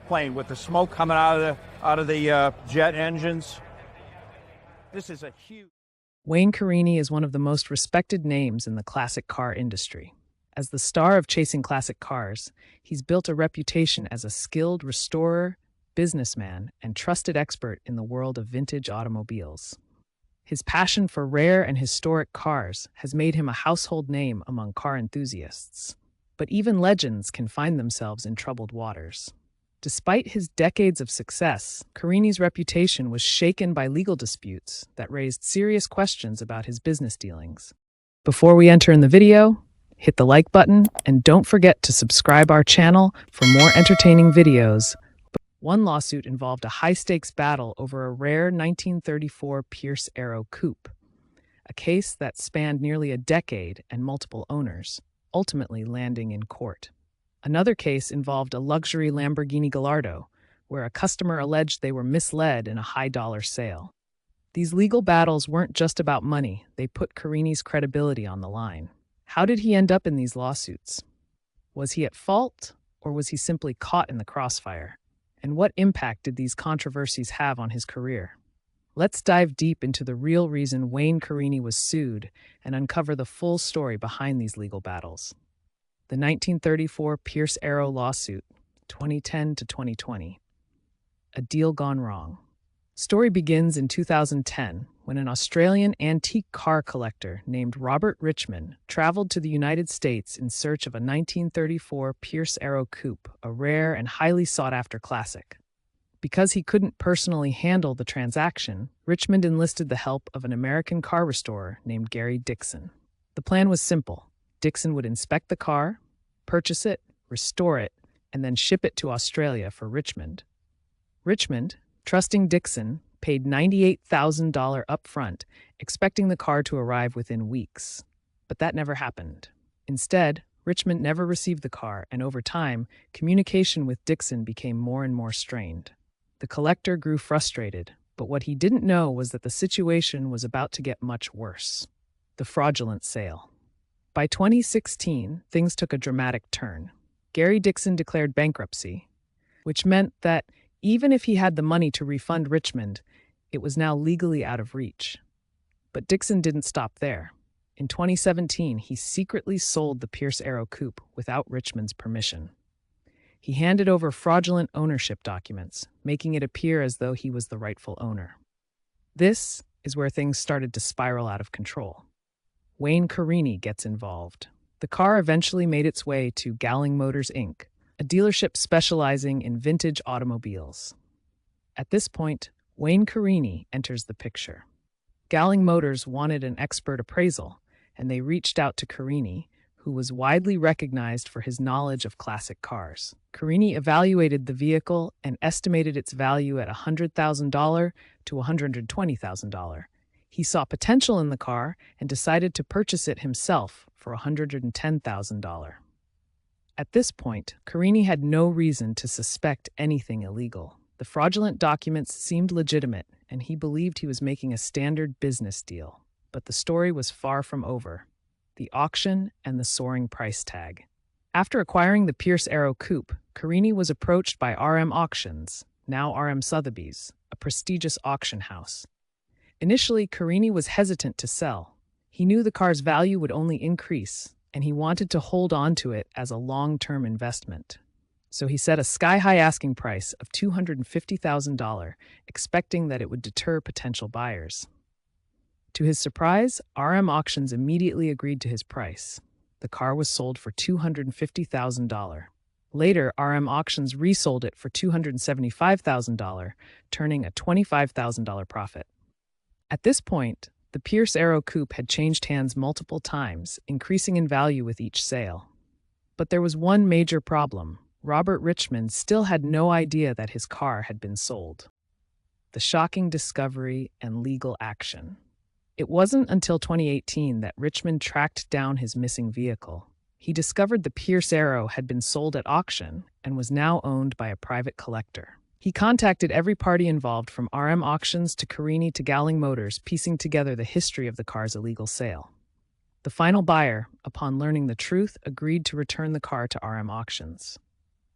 airplane with the smoke coming out of the jet engines. This is a huge... Wayne Carini is one of the most respected names in the classic car industry. As the star of Chasing Classic Cars, he's built a reputation as a skilled restorer, businessman, and trusted expert in the world of vintage automobiles. His passion for rare and historic cars has made him a household name among car enthusiasts. But even legends can find themselves in troubled waters. Despite his decades of success, Carini's reputation was shaken by legal disputes that raised serious questions about his business dealings. Before we enter in the video, hit the like button and don't forget to subscribe our channel for more entertaining videos. One lawsuit involved a high-stakes battle over a rare 1934 Pierce Arrow coupe, a case that spanned nearly a decade and multiple owners, ultimately landing in court. Another case involved a luxury Lamborghini Gallardo, where a customer alleged they were misled in a high-dollar sale. These legal battles weren't just about money, they put Carini's credibility on the line. How did he end up in these lawsuits? Was he at fault, or was he simply caught in the crossfire? And what impact did these controversies have on his career? Let's dive deep into the real reason Wayne Carini was sued and uncover the full story behind these legal battles. The 1934 Pierce Arrow lawsuit, 2010 to 2020. A deal gone wrong. Story begins in 2010 when an Australian antique car collector named Robert Richmond traveled to the United States in search of a 1934 Pierce Arrow coupe, a rare and highly sought-after classic. Because he couldn't personally handle the transaction, Richmond enlisted the help of an American car restorer named Gary Dixon. The plan was simple. Dixon would inspect the car, purchase it, restore it, and then ship it to Australia for Richmond. Richmond, trusting Dixon, paid $98,000 upfront, expecting the car to arrive within weeks. But that never happened. Instead, Richmond never received the car, and over time, communication with Dixon became more and more strained. The collector grew frustrated, but what he didn't know was that the situation was about to get much worse. The fraudulent sale. By 2016, things took a dramatic turn. Gary Dixon declared bankruptcy, which meant that even if he had the money to refund Richmond, it was now legally out of reach. But Dixon didn't stop there. In 2017, he secretly sold the Pierce Arrow coupe without Richmond's permission. He handed over fraudulent ownership documents, making it appear as though he was the rightful owner. This is where things started to spiral out of control. Wayne Carini gets involved. The car eventually made its way to Galling Motors, Inc., a dealership specializing in vintage automobiles. At this point, Wayne Carini enters the picture. Galling Motors wanted an expert appraisal, and they reached out to Karini, who was widely recognized for his knowledge of classic cars. Karini evaluated the vehicle and estimated its value at $100,000 to $120,000. He saw potential in the car and decided to purchase it himself for $110,000. At this point, Karini had no reason to suspect anything illegal. The fraudulent documents seemed legitimate, and he believed he was making a standard business deal. But the story was far from over. The auction and the soaring price tag. After acquiring the Pierce Arrow coupe, Karini was approached by RM Auctions, now RM Sotheby's, a prestigious auction house. Initially, Karini was hesitant to sell. He knew the car's value would only increase, and he wanted to hold on to it as a long-term investment. So he set a sky-high asking price of $250,000, expecting that it would deter potential buyers. To his surprise, RM Auctions immediately agreed to his price. The car was sold for $250,000. Later, RM Auctions resold it for $275,000, turning a $25,000 profit. At this point, the Pierce Arrow coupe had changed hands multiple times, increasing in value with each sale. But there was one major problem. Robert Richmond still had no idea that his car had been sold. The shocking discovery and legal action. It wasn't until 2018 that Richmond tracked down his missing vehicle. He discovered the Pierce Arrow had been sold at auction and was now owned by a private collector. He contacted every party involved, from RM Auctions to Karini to Galling Motors, piecing together the history of the car's illegal sale. The final buyer, upon learning the truth, agreed to return the car to RM Auctions.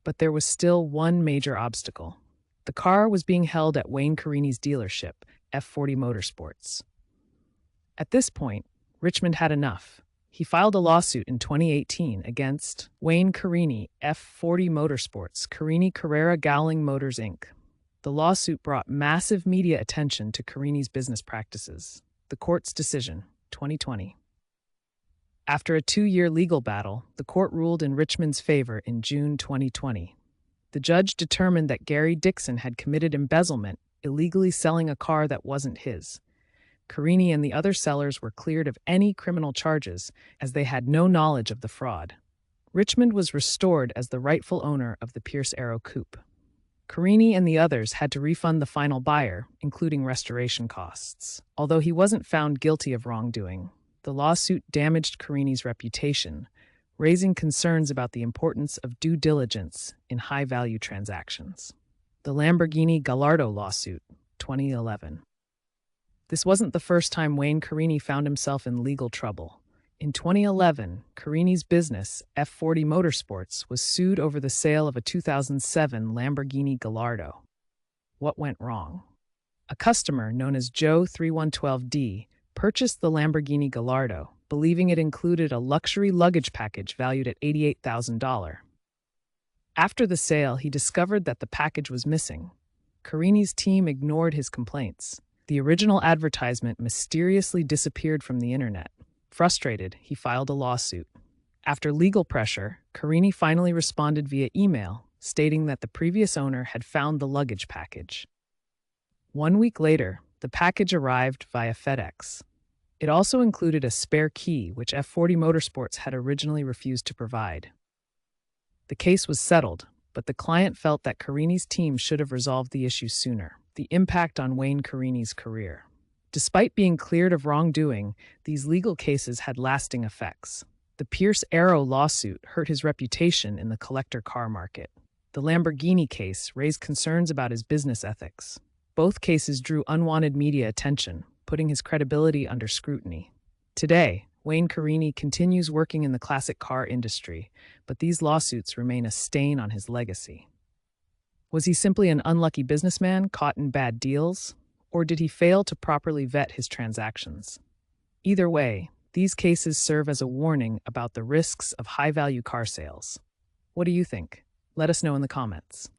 But there was still one major obstacle. The car was being held at Wayne Carini's dealership, F40 Motorsports. At this point, Richmond had enough. He filed a lawsuit in 2018 against Wayne Carini, F40 Motorsports, Karini Carrera Gowling Motors, Inc. The lawsuit brought massive media attention to Carini's business practices. The court's decision, 2020. After a 2-year legal battle, the court ruled in Richmond's favor in June 2020. The judge determined that Gary Dixon had committed embezzlement, illegally selling a car that wasn't his. Karini and the other sellers were cleared of any criminal charges, as they had no knowledge of the fraud. Richmond was restored as the rightful owner of the Pierce Arrow coupe. Karini and the others had to refund the final buyer, including restoration costs. Although he wasn't found guilty of wrongdoing, the lawsuit damaged Carini's reputation, raising concerns about the importance of due diligence in high-value transactions. The Lamborghini Gallardo lawsuit, 2011. This wasn't the first time Wayne Carini found himself in legal trouble. In 2011, Carini's business, F40 Motorsports, was sued over the sale of a 2007 Lamborghini Gallardo. What went wrong? A customer known as Joe3112D purchased the Lamborghini Gallardo, believing it included a luxury luggage package valued at $88,000. After the sale, he discovered that the package was missing. Carini's team ignored his complaints. The original advertisement mysteriously disappeared from the internet. Frustrated, he filed a lawsuit. After legal pressure, Karini finally responded via email, stating that the previous owner had found the luggage package. 1 week later, the package arrived via FedEx. It also included a spare key, which F40 Motorsports had originally refused to provide. The case was settled, but the client felt that Carini's team should have resolved the issue sooner. The impact on Wayne Carini's career. Despite being cleared of wrongdoing, these legal cases had lasting effects. The Pierce Arrow lawsuit hurt his reputation in the collector car market. The Lamborghini case raised concerns about his business ethics. Both cases drew unwanted media attention, putting his credibility under scrutiny. Today, Wayne Carini continues working in the classic car industry, but these lawsuits remain a stain on his legacy. Was he simply an unlucky businessman caught in bad deals, or did he fail to properly vet his transactions? Either way, these cases serve as a warning about the risks of high-value car sales. What do you think? Let us know in the comments.